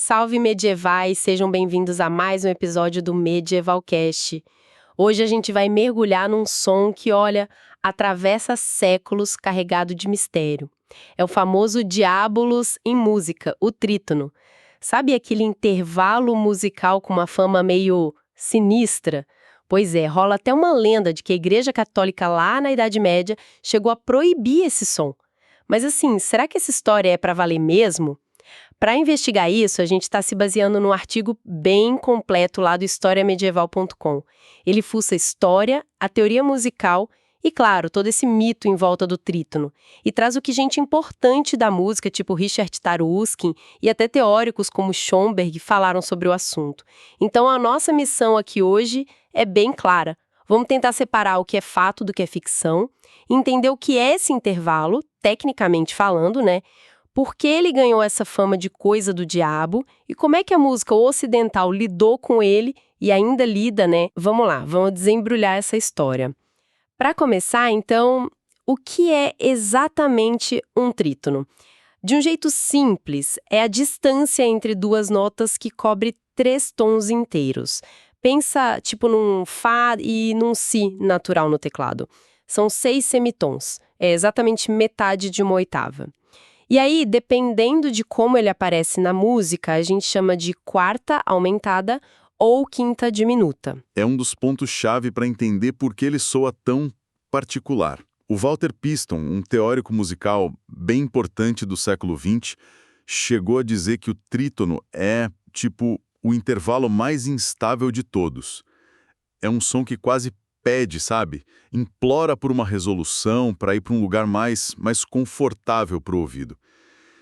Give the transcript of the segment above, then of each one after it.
Salve medievais, sejam bem-vindos a mais um episódio do Medievalcast. Hoje a gente vai mergulhar num som que, olha, atravessa séculos carregado de mistério. É o famoso Diabolus em música, o trítono. Sabe aquele intervalo musical com uma fama meio sinistra? Pois é, rola até uma lenda de que a Igreja Católica lá na Idade Média chegou a proibir esse som. Mas assim, será que essa história é para valer mesmo? Para investigar isso, a gente está se baseando num artigo bem completo lá do historiamedieval.com. Ele fuça a história, a teoria musical e, claro, todo esse mito em volta do trítono. E traz o que gente importante da música, tipo Richard Taruskin e até teóricos como Schomburg, falaram sobre o assunto. Então, a nossa missão aqui hoje é bem clara. Vamos tentar separar o que é fato do que é ficção, entender o que é esse intervalo, tecnicamente falando, né? Por que ele ganhou essa fama de coisa do diabo e como é que a música ocidental lidou com ele e ainda lida, né? Vamos lá, vamos desembrulhar essa história. Para começar, então, o que é exatamente um trítono? De um jeito simples, é a distância entre duas notas que cobre 3 tons inteiros. Pensa, tipo, num Fá e num Si natural no teclado. São 6 semitons, é exatamente metade de uma oitava. E aí, dependendo de como ele aparece na música, a gente chama de quarta aumentada ou quinta diminuta. É um dos pontos-chave para entender por que ele soa tão particular. O Walter Piston, um teórico musical bem importante do século XX, chegou a dizer que o trítono é, tipo, o intervalo mais instável de todos. É um som que quase pede, sabe? Implora por uma resolução para ir para um lugar mais confortável para o ouvido.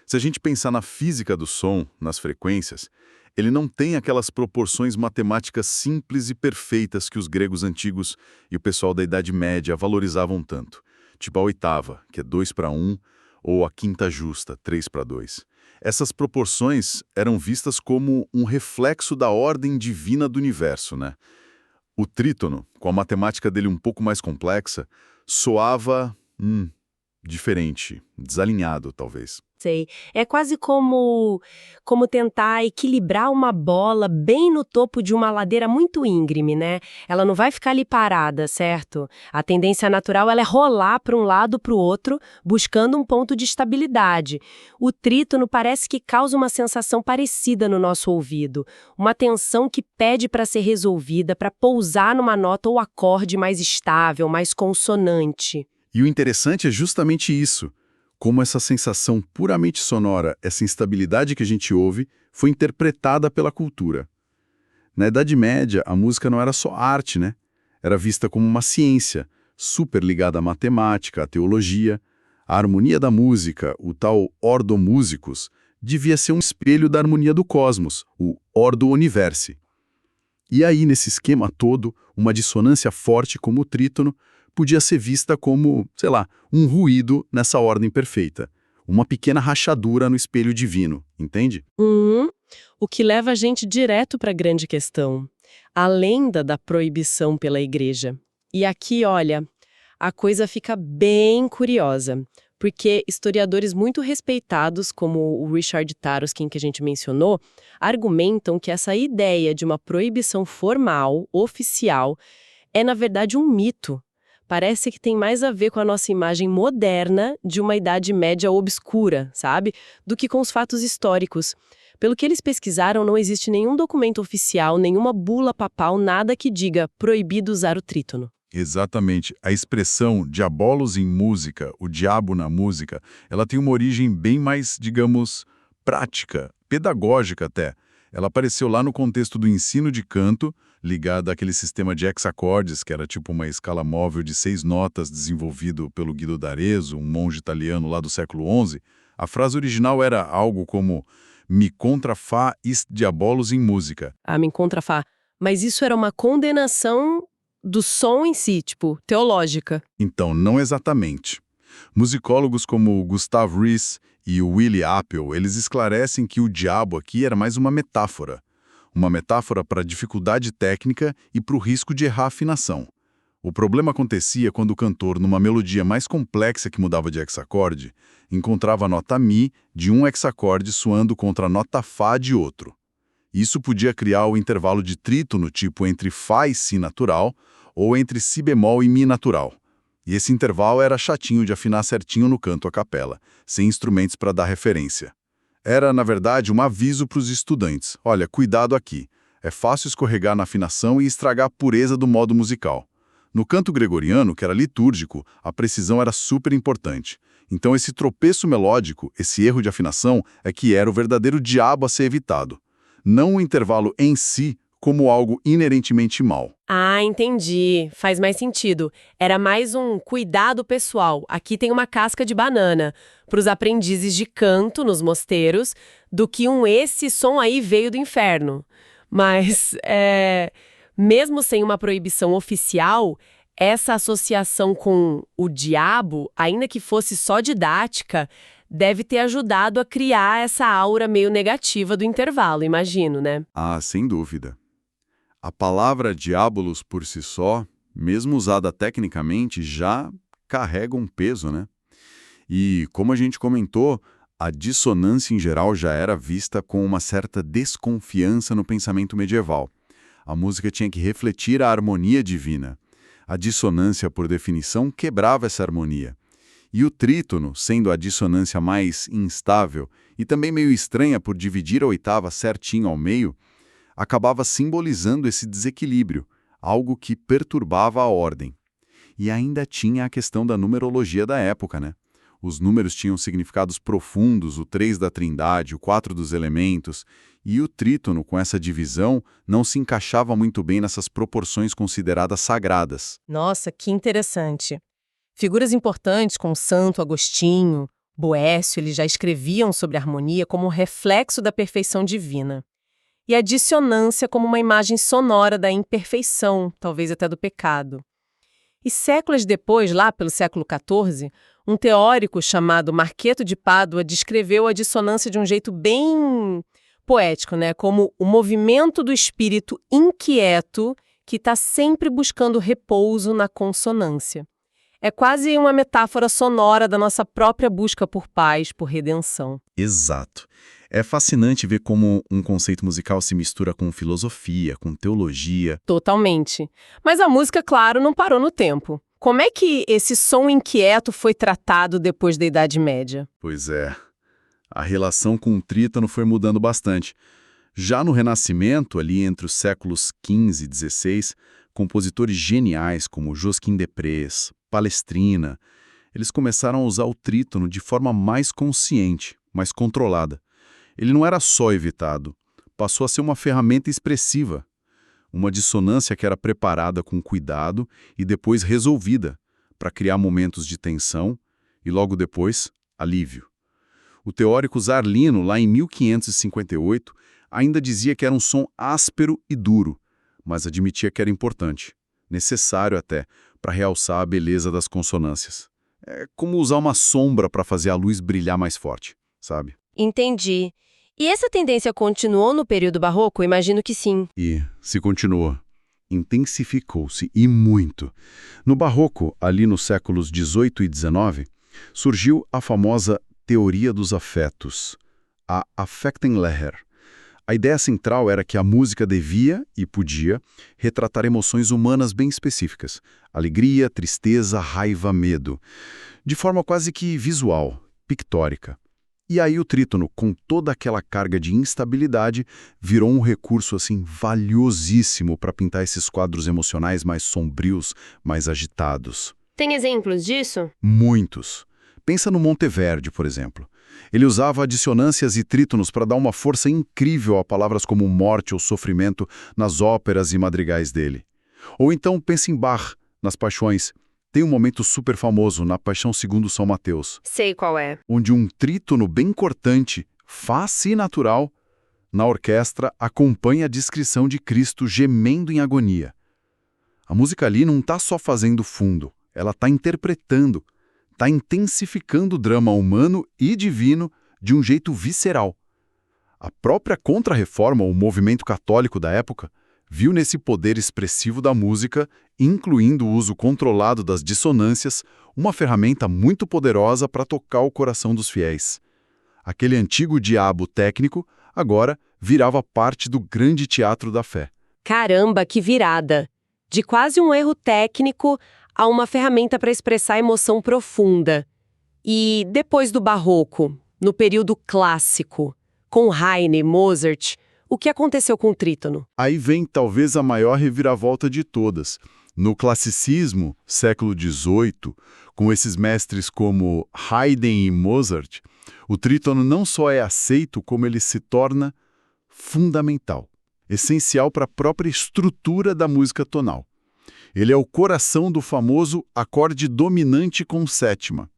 Se a gente pensar na física do som, nas frequências, ele não tem aquelas proporções matemáticas simples e perfeitas que os gregos antigos e o pessoal da Idade Média valorizavam tanto. Tipo a oitava, que é 2:1, ou a quinta justa, 3:2. Essas proporções eram vistas como um reflexo da ordem divina do universo, né? O trítono, com a matemática dele um pouco mais complexa, soava diferente, desalinhado, talvez. Sei. É quase como tentar equilibrar uma bola bem no topo de uma ladeira muito íngreme, né? Ela não vai ficar ali parada, certo? A tendência natural ela é rolar para um lado para o outro, buscando um ponto de estabilidade. O trítono parece que causa uma sensação parecida no nosso ouvido, uma tensão que pede para ser resolvida, para pousar numa nota ou acorde mais estável, mais consonante. E o interessante é justamente isso. Como essa sensação puramente sonora, essa instabilidade que a gente ouve, foi interpretada pela cultura. Na Idade Média, a música não era só arte, né? Era vista como uma ciência, super ligada à matemática, à teologia. A harmonia da música, o tal ordo musicus, devia ser um espelho da harmonia do cosmos, o ordo universi. E aí, nesse esquema todo, uma dissonância forte como o trítono podia ser vista como, sei lá, um ruído nessa ordem perfeita. Uma pequena rachadura no espelho divino, entende? O que leva a gente direto para a grande questão. A lenda da proibição pela igreja. E aqui, olha, a coisa fica bem curiosa. Porque historiadores muito respeitados, como o Richard Taruskin, que a gente mencionou, argumentam que essa ideia de uma proibição formal, oficial, é na verdade um mito. Parece que tem mais a ver com a nossa imagem moderna de uma Idade Média obscura, sabe? Do que com os fatos históricos. Pelo que eles pesquisaram, não existe nenhum documento oficial, nenhuma bula papal, nada que diga proibido usar o trítono. Exatamente. A expressão diabolos em música, o diabo na música, ela tem uma origem bem mais, digamos, prática, pedagógica até. Ela apareceu lá no contexto do ensino de canto, ligada àquele sistema de hexacordes, que era tipo uma escala móvel de 6 notas desenvolvido pelo Guido d'Arezzo, um monge italiano lá do século XI. A frase original era algo como «Mi contra fa ist diabolos em música». Ah, me encontra Fá. Mas isso era uma condenação do som em si, tipo, teológica. Então, não exatamente. Musicólogos como Gustav Rees e o Willy Apel, eles esclarecem que o diabo aqui era mais uma metáfora. Uma metáfora para a dificuldade técnica e para o risco de errar a afinação. O problema acontecia quando o cantor, numa melodia mais complexa que mudava de hexacorde, encontrava a nota Mi de um hexacorde soando contra a nota Fá de outro. Isso podia criar o intervalo de trítono tipo entre Fá e Si natural ou entre Si bemol e Mi natural. E esse intervalo era chatinho de afinar certinho no canto a capela, sem instrumentos para dar referência. Era, na verdade, um aviso para os estudantes. Olha, cuidado aqui. É fácil escorregar na afinação e estragar a pureza do modo musical. No canto gregoriano, que era litúrgico, a precisão era super importante. Então esse tropeço melódico, esse erro de afinação, é que era o verdadeiro diabo a ser evitado. Não o intervalo em si como algo inerentemente mau. Ah, entendi. Faz mais sentido. Era mais um cuidado pessoal. Aqui tem uma casca de banana para os aprendizes de canto nos mosteiros, do que esse som aí veio do inferno. Mas, mesmo sem uma proibição oficial, essa associação com o diabo, ainda que fosse só didática, deve ter ajudado a criar essa aura meio negativa do intervalo, imagino, né? Ah, sem dúvida. A palavra diabolos por si só, mesmo usada tecnicamente, já carrega um peso, né? E, como a gente comentou, a dissonância em geral já era vista com uma certa desconfiança no pensamento medieval. A música tinha que refletir a harmonia divina. A dissonância, por definição, quebrava essa harmonia. E o trítono, sendo a dissonância mais instável e também meio estranha por dividir a oitava certinho ao meio, acabava simbolizando esse desequilíbrio, algo que perturbava a ordem. E ainda tinha a questão da numerologia da época, né? Os números tinham significados profundos, o 3 da Trindade, o 4 dos elementos, e o trítono, com essa divisão, não se encaixava muito bem nessas proporções consideradas sagradas. Nossa, que interessante. Figuras importantes como Santo Agostinho, Boécio, eles já escreviam sobre a harmonia como um reflexo da perfeição divina. E a dissonância como uma imagem sonora da imperfeição, talvez até do pecado. E séculos depois, lá pelo século XIV, um teórico chamado Marqueto de Pádua descreveu a dissonância de um jeito bem poético, né? Como o movimento do espírito inquieto que está sempre buscando repouso na consonância. É quase uma metáfora sonora da nossa própria busca por paz, por redenção. Exato. É fascinante ver como um conceito musical se mistura com filosofia, com teologia. Totalmente. Mas a música, claro, não parou no tempo. Como é que esse som inquieto foi tratado depois da Idade Média? Pois é. A relação com o trítono foi mudando bastante. Já no Renascimento, ali entre os séculos XV e XVI, compositores geniais como Josquin des Prez, Palestrina, eles começaram a usar o trítono de forma mais consciente, mais controlada. Ele não era só evitado, passou a ser uma ferramenta expressiva, uma dissonância que era preparada com cuidado e depois resolvida, para criar momentos de tensão e, logo depois, alívio. O teórico Zarlino, lá em 1558, ainda dizia que era um som áspero e duro, mas admitia que era importante, necessário até, para realçar a beleza das consonâncias. É como usar uma sombra para fazer a luz brilhar mais forte, sabe? Entendi. E essa tendência continuou no período barroco? Imagino que sim. E se continuou. Intensificou-se e muito. No barroco, ali nos séculos XVIII e XIX, surgiu a famosa teoria dos afetos, a Affektenlehre. A ideia central era que a música devia e podia retratar emoções humanas bem específicas, alegria, tristeza, raiva, medo, de forma quase que visual, pictórica. E aí o trítono, com toda aquela carga de instabilidade, virou um recurso assim valiosíssimo para pintar esses quadros emocionais mais sombrios, mais agitados. Tem exemplos disso? Muitos. Pensa no Monteverdi, por exemplo. Ele usava dissonâncias e trítonos para dar uma força incrível a palavras como morte ou sofrimento nas óperas e madrigais dele. Ou então pense em Bach, nas Paixões. Tem um momento super famoso na Paixão segundo São Mateus. Sei qual é. Onde um trítono bem cortante, fácil e natural, na orquestra acompanha a descrição de Cristo gemendo em agonia. A música ali não está só fazendo fundo, ela está interpretando, está intensificando o drama humano e divino de um jeito visceral. A própria Contra-Reforma, o movimento católico da época, Viu nesse poder expressivo da música, incluindo o uso controlado das dissonâncias, uma ferramenta muito poderosa para tocar o coração dos fiéis. Aquele antigo diabo técnico, agora, virava parte do grande teatro da fé. Caramba, que virada! De quase um erro técnico a uma ferramenta para expressar emoção profunda. E depois do Barroco, no período clássico, com Haydn e Mozart, o que aconteceu com o trítono? Aí vem talvez a maior reviravolta de todas. No classicismo, século XVIII, com esses mestres como Haydn e Mozart, o trítono não só é aceito, como ele se torna fundamental, essencial para a própria estrutura da música tonal. Ele é o coração do famoso acorde dominante com sétima.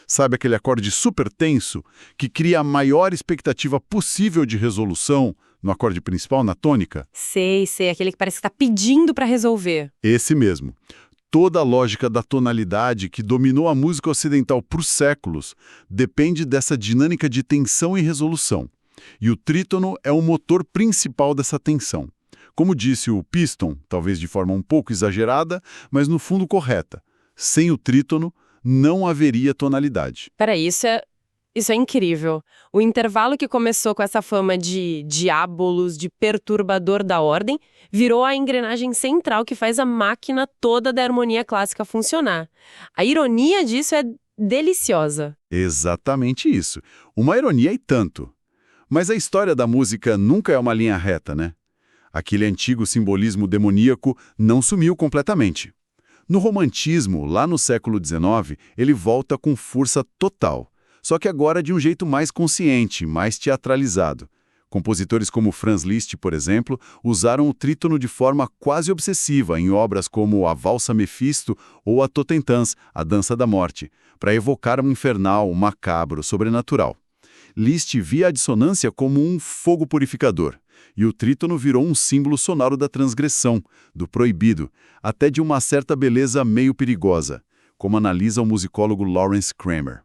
Sabe aquele acorde super tenso que cria a maior expectativa possível de resolução no acorde principal, na tônica? Sei, aquele que parece que está pedindo para resolver. Esse mesmo. Toda a lógica da tonalidade que dominou a música ocidental por séculos depende dessa dinâmica de tensão e resolução. E o trítono é o motor principal dessa tensão. Como disse o Piston, talvez de forma um pouco exagerada, mas no fundo correta. Sem o trítono, não haveria tonalidade. Peraí, isso é incrível. O intervalo que começou com essa fama de diabolos, de perturbador da ordem, virou a engrenagem central que faz a máquina toda da harmonia clássica funcionar. A ironia disso é deliciosa. Exatamente isso. Uma ironia e tanto. Mas a história da música nunca é uma linha reta, né? Aquele antigo simbolismo demoníaco não sumiu completamente. No romantismo, lá no século XIX, ele volta com força total. Só que agora de um jeito mais consciente, mais teatralizado. Compositores como Franz Liszt, por exemplo, usaram o trítono de forma quase obsessiva em obras como A Valsa Mefisto ou A Totentanz, A Dança da Morte, para evocar um infernal, um macabro, sobrenatural. Liszt via a dissonância como um fogo purificador, e o trítono virou um símbolo sonoro da transgressão, do proibido, até de uma certa beleza meio perigosa, como analisa o musicólogo Lawrence Kramer.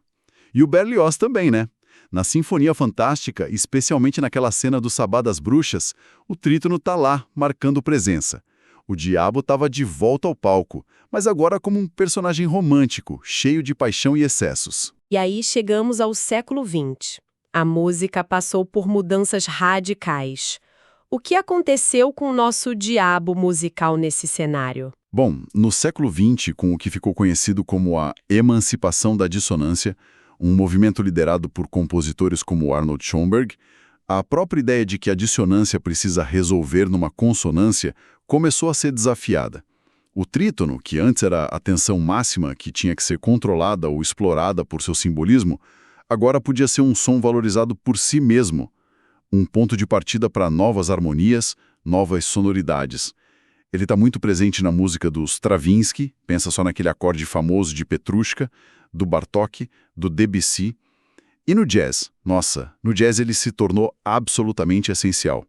E o Berlioz também, né? Na Sinfonia Fantástica, especialmente naquela cena do Sabá das Bruxas, o trítono tá lá, marcando presença. O diabo estava de volta ao palco, mas agora como um personagem romântico, cheio de paixão e excessos. E aí chegamos ao século XX. A música passou por mudanças radicais. O que aconteceu com o nosso diabo musical nesse cenário? Bom, no século XX, com o que ficou conhecido como a emancipação da dissonância, um movimento liderado por compositores como Arnold Schoenberg, a própria ideia de que a dissonância precisa resolver numa consonância começou a ser desafiada. O trítono, que antes era a tensão máxima que tinha que ser controlada ou explorada por seu simbolismo, agora podia ser um som valorizado por si mesmo, um ponto de partida para novas harmonias, novas sonoridades. Ele está muito presente na música do Stravinsky, pensa só naquele acorde famoso de Petrushka, do Bartók, do Debussy. E no jazz, nossa, no jazz ele se tornou absolutamente essencial.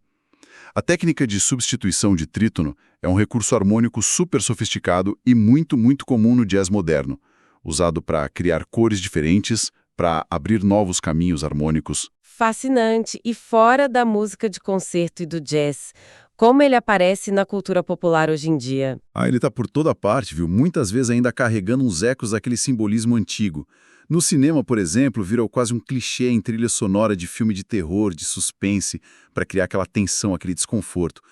A técnica de substituição de trítono é um recurso harmônico super sofisticado e muito, muito comum no jazz moderno, usado para criar cores diferentes, para abrir novos caminhos harmônicos. Fascinante. E fora da música de concerto e do jazz, como ele aparece na cultura popular hoje em dia? Ele tá por toda parte, viu? Muitas vezes ainda carregando uns ecos daquele simbolismo antigo. No cinema, por exemplo, virou quase um clichê em trilha sonora de filme de terror, de suspense, para criar aquela tensão, aquele desconforto.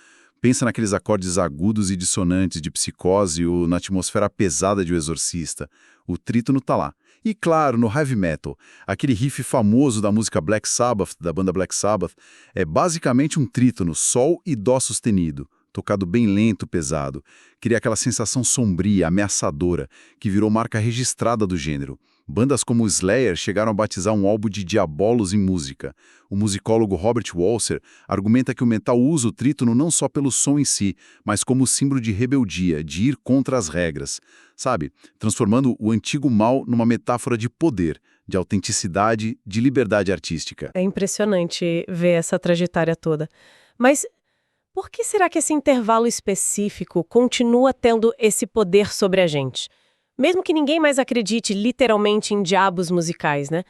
Pensa naqueles acordes agudos e dissonantes de Psicose ou na atmosfera pesada de O Exorcista. O trítono tá lá. E claro, no heavy metal, aquele riff famoso da música Black Sabbath, da banda Black Sabbath, é basicamente um trítono, sol e dó sustenido, tocado bem lento, pesado. Cria aquela sensação sombria, ameaçadora, que virou marca registrada do gênero. Bandas como Slayer chegaram a batizar um álbum de diabolos em música. O musicólogo Robert Walser argumenta que o metal usa o trítono não só pelo som em si, mas como símbolo de rebeldia, de ir contra as regras. Sabe? Transformando o antigo mal numa metáfora de poder, de autenticidade, de liberdade artística. É impressionante ver essa trajetória toda. Mas por que será que esse intervalo específico continua tendo esse poder sobre a gente? Mesmo que ninguém mais acredite literalmente em diabos musicais, né?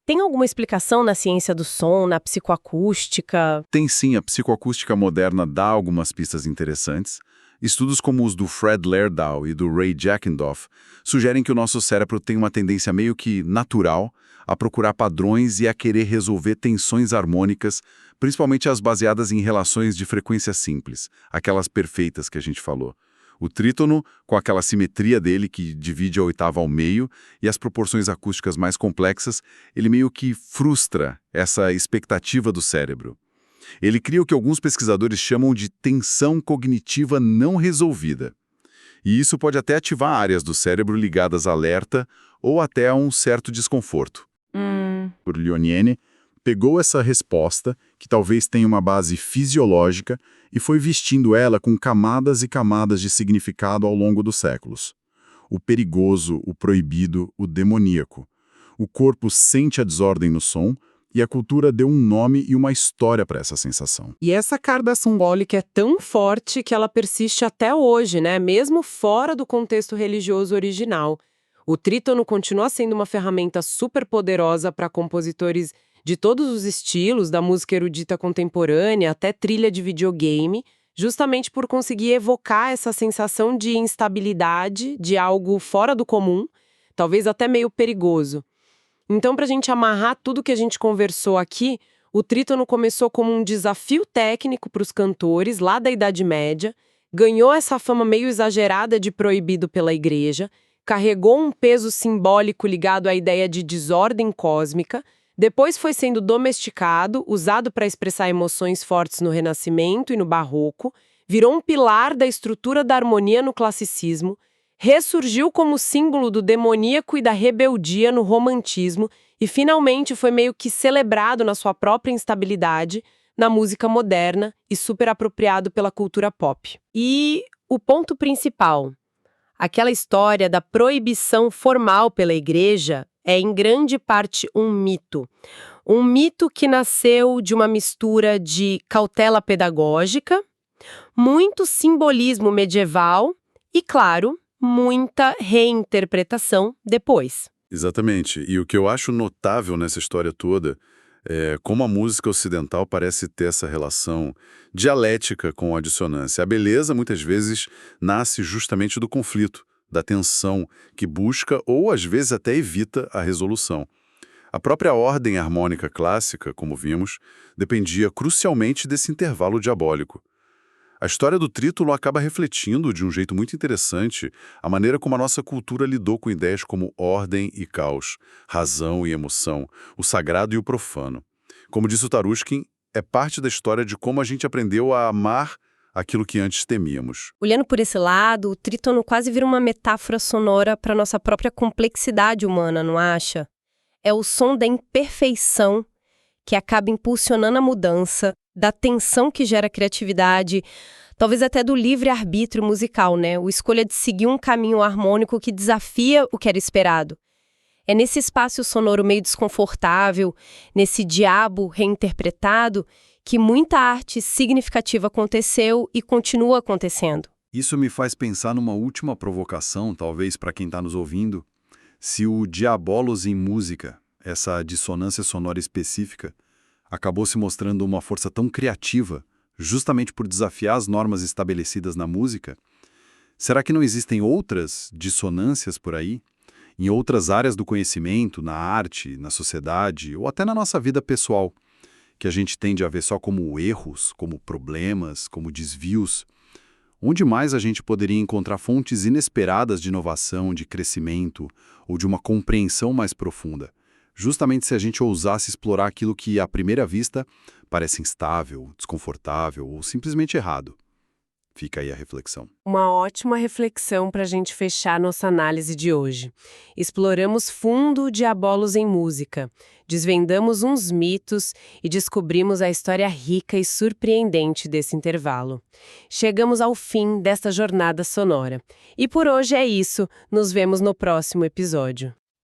Tem alguma explicação na ciência do som, na psicoacústica? Tem sim, a psicoacústica moderna dá algumas pistas interessantes. Estudos como os do Fred Lerdow e do Ray Jackendoff sugerem que o nosso cérebro tem uma tendência meio que natural a procurar padrões e a querer resolver tensões harmônicas, principalmente as baseadas em relações de frequência simples, aquelas perfeitas que a gente falou. O trítono, com aquela simetria dele que divide a oitava ao meio e as proporções acústicas mais complexas, ele meio que frustra essa expectativa do cérebro. Ele cria o que alguns pesquisadores chamam de tensão cognitiva não resolvida. E isso pode até ativar áreas do cérebro ligadas a alerta ou até a um certo desconforto. Por Leoniene, pegou essa resposta, que talvez tenha uma base fisiológica, e foi vestindo ela com camadas e camadas de significado ao longo dos séculos. O perigoso, o proibido, o demoníaco. O corpo sente a desordem no som, e a cultura deu um nome e uma história para essa sensação. E essa carga simbólica é tão forte que ela persiste até hoje, né? Mesmo fora do contexto religioso original. O trítono continua sendo uma ferramenta super poderosa para compositores de todos os estilos, da música erudita contemporânea até trilha de videogame, justamente por conseguir evocar essa sensação de instabilidade, de algo fora do comum, talvez até meio perigoso. Então, para a gente amarrar tudo que a gente conversou aqui, o trítono começou como um desafio técnico para os cantores lá da Idade Média, ganhou essa fama meio exagerada de proibido pela igreja, carregou um peso simbólico ligado à ideia de desordem cósmica, depois foi sendo domesticado, usado para expressar emoções fortes no Renascimento e no Barroco, virou um pilar da estrutura da harmonia no classicismo, ressurgiu como símbolo do demoníaco e da rebeldia no romantismo e finalmente foi meio que celebrado na sua própria instabilidade na música moderna e super apropriado pela cultura pop. E o ponto principal, aquela história da proibição formal pela igreja é em grande parte um mito. Um mito que nasceu de uma mistura de cautela pedagógica, muito simbolismo medieval e, claro, muita reinterpretação depois. Exatamente. E o que eu acho notável nessa história toda é como a música ocidental parece ter essa relação dialética com a dissonância. A beleza, muitas vezes, nasce justamente do conflito, da tensão, que busca ou, às vezes, até evita a resolução. A própria ordem harmônica clássica, como vimos, dependia crucialmente desse intervalo diabólico. A história do trítono acaba refletindo, de um jeito muito interessante, a maneira como a nossa cultura lidou com ideias como ordem e caos, razão e emoção, o sagrado e o profano. Como disse o Taruskin, é parte da história de como a gente aprendeu a amar aquilo que antes temíamos. Olhando por esse lado, o trítono quase vira uma metáfora sonora para nossa própria complexidade humana, não acha? É o som da imperfeição que acaba impulsionando a mudança, da tensão que gera criatividade, talvez até do livre-arbítrio musical, né? O escolha de seguir um caminho harmônico que desafia o que era esperado. É nesse espaço sonoro meio desconfortável, nesse diabo reinterpretado, que muita arte significativa aconteceu e continua acontecendo. Isso me faz pensar numa última provocação, talvez para quem está nos ouvindo. Se o diabolos em música, essa dissonância sonora específica, acabou se mostrando uma força tão criativa, justamente por desafiar as normas estabelecidas na música, será que não existem outras dissonâncias por aí? Em outras áreas do conhecimento, na arte, na sociedade ou até na nossa vida pessoal, que a gente tende a ver só como erros, como problemas, como desvios? Onde mais a gente poderia encontrar fontes inesperadas de inovação, de crescimento ou de uma compreensão mais profunda? Justamente se a gente ousasse explorar aquilo que, à primeira vista, parece instável, desconfortável ou simplesmente errado. Fica aí a reflexão. Uma ótima reflexão para a gente fechar nossa análise de hoje. Exploramos fundo o Diabolos em música, desvendamos uns mitos e descobrimos a história rica e surpreendente desse intervalo. Chegamos ao fim desta jornada sonora. E por hoje é isso. Nos vemos no próximo episódio.